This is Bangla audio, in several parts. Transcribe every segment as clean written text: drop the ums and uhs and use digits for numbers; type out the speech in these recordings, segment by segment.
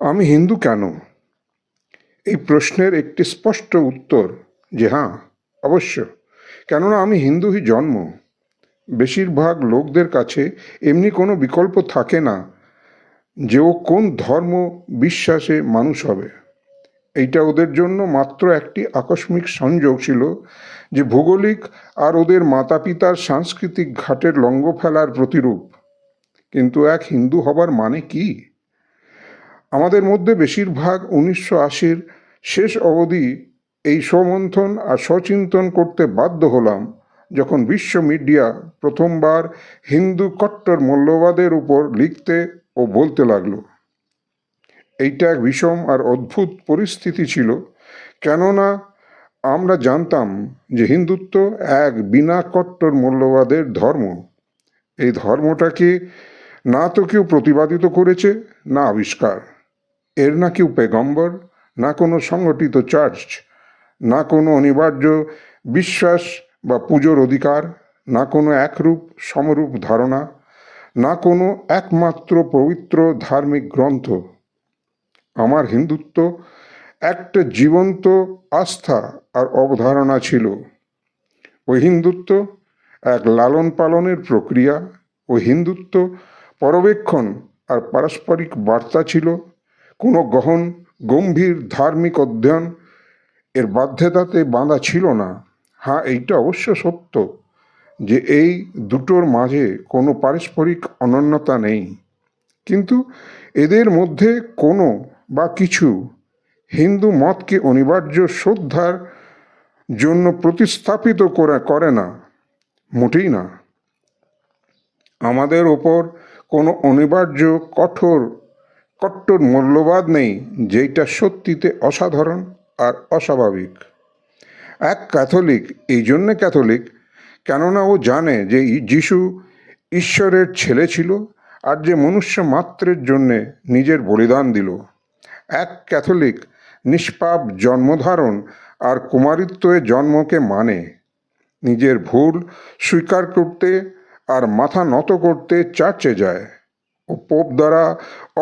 আমি হিন্দু কেন? এই প্রশ্নের একটি স্পষ্ট উত্তর যে হ্যাঁ, অবশ্য। কেননা আমি হিন্দুই জন্ম। বেশিরভাগ লোকদের কাছে এমনি কোনো বিকল্প থাকে না যে ও কোন ধর্ম বিশ্বাসে মানুষ হবে। এইটা ওদের জন্য মাত্র একটি আকস্মিক সংযোগ ছিল, যে ভৌগোলিক আর ওদের মাতা পিতার সাংস্কৃতিক ঘাটের লঙ্ঘ ফেলার প্রতিরূপ। কিন্তু এক হিন্দু হবার মানে কি? আমাদের মধ্যে বেশিরভাগ 1980-র শেষ অবধি এই সমন্থন আর সচিন্তন করতে বাধ্য হলাম যখন বিশ্ব মিডিয়া প্রথমবার হিন্দু কট্টর মৌলবাদের উপর লিখতে ও বলতে লাগলো। এইটা এক বিষম আর অদ্ভুত পরিস্থিতি ছিল, কেননা আমরা জানতাম যে হিন্দুত্ব এক বিনা কট্টর মৌলবাদের ধর্ম। এই ধর্মটাকে না তো কেউ প্রতিপাদিত করেছে, না আবিষ্কার। এর না কেউ পেগম্বর, না কোনো সংগঠিত চার্চ, না কোনো অনিবার্য বিশ্বাস বা পুজোর অধিকার, না কোনো একরূপ সমরূপ ধারণা, না কোনো একমাত্র পবিত্র ধার্মিক গ্রন্থ। আমার হিন্দুত্ব একটা জীবন্ত আস্থা আর অবধারণা ছিল। ওই হিন্দুত্ব এক লালন পালনের প্রক্রিয়া। ওই হিন্দুত্ব পর্যবেক্ষণ আর পারস্পরিক বার্তা ছিল, কোনো গহন গম্ভীর ধার্মিক অধ্যয়ন এর বাধ্যতাতে বাঁধা ছিল না। হ্যাঁ, এইটা অবশ্য সত্য যে এই দুটোর মাঝে কোনো পারস্পরিক অনন্যতা নেই, কিন্তু এদের মধ্যে কোনো বা কিছু হিন্দু মতকে অনিবার্য শ্রদ্ধার জন্য প্রতিস্থাপিত করে না, মোটেই না। আমাদের ওপর কোনো অনিবার্য কট্টর মূল্যবাদ নেই, যেটা সত্যিতে অসাধারণ আর অস্বাভাবিক। এক ক্যাথলিক এই জন্যে ক্যাথলিক কেননা ও জানে যে যিশু ঈশ্বরের ছেলে ছিল আর যে মনুষ্য মাত্রের জন্যে নিজের বলিদান দিল। এক ক্যাথলিক নিষ্পাপ জন্মধারণ আর কুমারিত্বের জন্মকে মানে, নিজের ভুল স্বীকার করতে আর মাথা নত করতে চার্চে যায় ও পোপ দ্বারা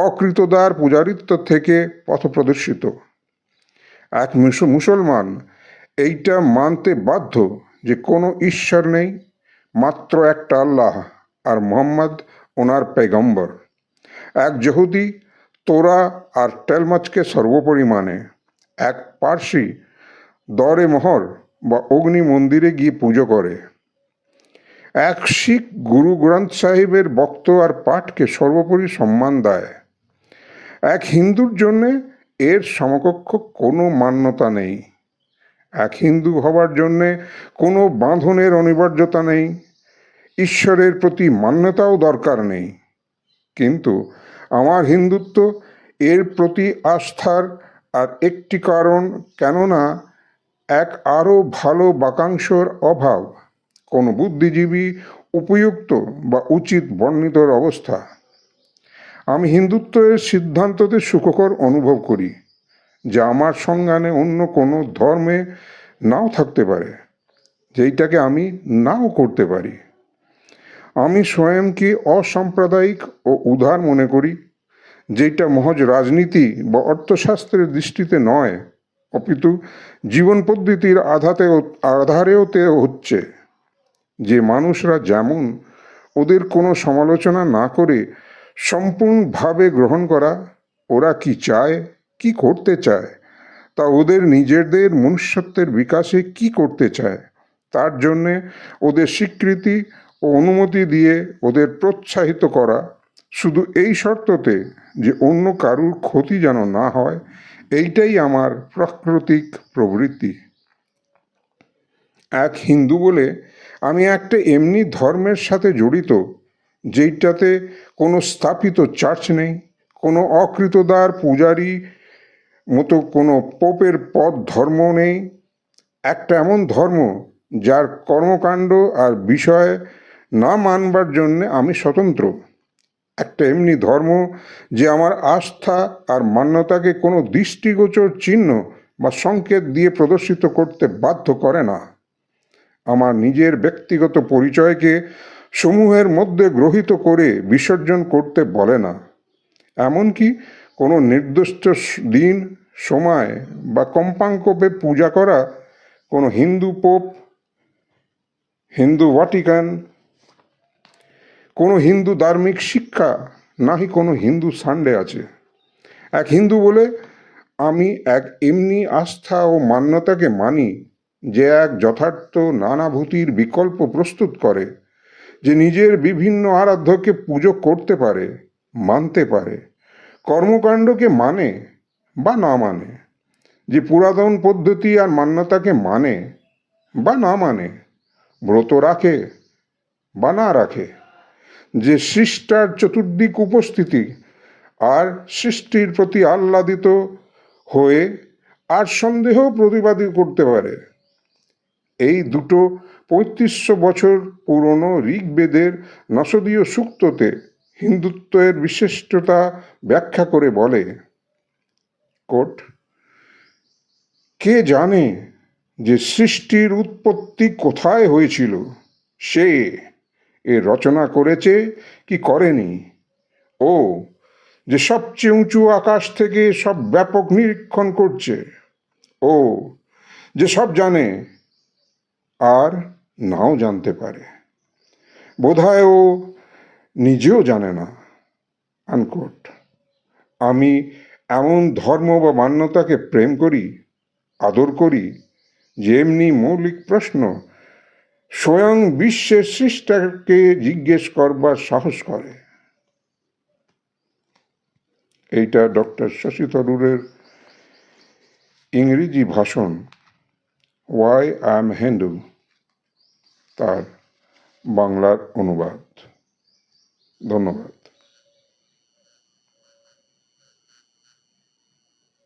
অকৃতদার পূজারিত্ব থেকে পথপ্রদর্শিত। এক মুসলমান এইটা মানতে বাধ্য যে কোনো ঈশ্বর নেই, মাত্র একটা আল্লাহ, আর মোহাম্মদ ওনার পেগম্বর। এক যহুদি তোরা আর টেলমাচকে সর্বোপরি মানে। এক পার্সি দরে মহর বা অগ্নি মন্দিরে গিয়ে পুজো করে। এক শিখ গুরু গ্রন্থ সাহিবের বক্ত আর পাঠকে সর্বোপরি সম্মান দেয়। এক হিন্দুর জন্যে এর সমকক্ষ কোনো মান্যতা নেই। এক হিন্দু হবার জন্যে কোনো বাঁধনের অনিবার্যতা নেই, ঈশ্বরের প্রতি মান্যতাও দরকার নেই। কিন্তু আমার হিন্দুত্ব এর প্রতি আস্থার আর একটি কারণ, কেননা এক আরও ভালো বাক্যাংশর অভাব, কোনো বুদ্ধিজীবী উপযুক্ত বা উচিত বর্ণিতর অবস্থা। আমি হিন্দুত্বের সিদ্ধান্ততে সুখকর অনুভব করি, যা আমার সংজ্ঞানে অন্য কোনো ধর্মে নাও থাকতে পারে, যেইটাকে আমি নাও করতে পারি। আমি স্বয়ংকে অসাম্প্রদায়িক ও উদার মনে করি, যেটা মহজ রাজনীতি বা অর্থশাস্ত্রের দৃষ্টিতে নয়, অপিতু জীবন পদ্ধতির আধারেওতে হচ্ছে। যে মানুষরা যেমন, ওদের কোনো সমালোচনা না করে সম্পূর্ণভাবে গ্রহণ করা, ওরা কি চায়, কি করতে চায়, তা ওদের নিজেদের মনুষ্যত্বের বিকাশে কি করতে চায় তার জন্যে ওদের স্বীকৃতি ও অনুমতি দিয়ে ওদের প্রোৎসাহিত করা, শুধু এই শর্ততে যে অন্য কারুর ক্ষতি যেন না হয়। এইটাই আমার প্রাকৃতিক প্রবৃত্তি। এক হিন্দু বলে আমি একটা এমনি ধর্মের সাথে জড়িত যেইটাতে কোনো স্থাপিত চার্চ নেই, কোনো অকৃতদার পূজারী মতো কোনো পোপের পদ ধর্ম নেই। একটা এমন ধর্ম যার কর্মকাণ্ড আর বিষয় না মানবার জন্যে আমি স্বতন্ত্র। একটা এমনি ধর্ম যে আমার আস্থা আর মান্যতাকে কোনো দৃষ্টিগোচর চিহ্ন বা সংকেত দিয়ে প্রদর্শিত করতে বাধ্য করে না। আমার নিজের ব্যক্তিগত পরিচয়কে সমূহের মধ্যে গ্রহিত করে বিসর্জন করতে বলে না। এমনকি কোনো নির্দিষ্ট দিন, সময় বা কম্পাঙ্কপে পূজা করা কোনো হিন্দু পোপ, হিন্দু ভাটিকান, কোনো হিন্দু ধার্মিক শিক্ষা, নাহি কোনো হিন্দু সানডে আছে। এক হিন্দু বলে আমি এক এমনি আস্থা ও মান্যতাকে মানি যে এক যথার্থ নানাভূতির বিকল্প প্রস্তুত করে, যে নিজের বিভিন্ন আরাধ্যকে পুজো করতে পারে, মানতে পারে, কর্মকাণ্ডকে মানে বা না মানে, যে পুরাতন পদ্ধতি আর মান্যতাকে মানে বা না মানে, ব্রত রাখে বা না রাখে, যে সৃষ্টার চতুর্দিক উপস্থিতি আর সৃষ্টির প্রতি আহ্লাদিত হয়ে আর সন্দেহ প্রতিবাদী করতে পারে। এই দুটো ৩৫০০ বছর পুরনো ঋগ্বেদের নশদীয় সূক্ততে হিন্দুত্বের বিশিষ্টতা ব্যাখ্যা করে বলে, কোট, কে জানে যে সৃষ্টির উৎপত্তি কোথায় হয়েছিল, সে এ রচনা করেছে কি করেনি, ও যে সবচেয়ে উঁচু আকাশ থেকে সব ব্যাপক নিরীক্ষণ করছে, ও যে সব জানে আর নাও জানতে পারে, বোধহয় ও নিজেও জানে না, আনকোট। আমি এমন ধর্ম বা মান্যতাকে প্রেম করি, আদর করি, যে এমনি মৌলিক প্রশ্ন স্বয়ং বিশ্বের সৃষ্টাকে জিজ্ঞেস করবার সাহস করে। এইটা ডক্টর শশী থারুরের ইংরেজি ভাষণ ওয়াই আই এম হিন্দু, তার বাংলার অনুবাদ। ধন্যবাদ।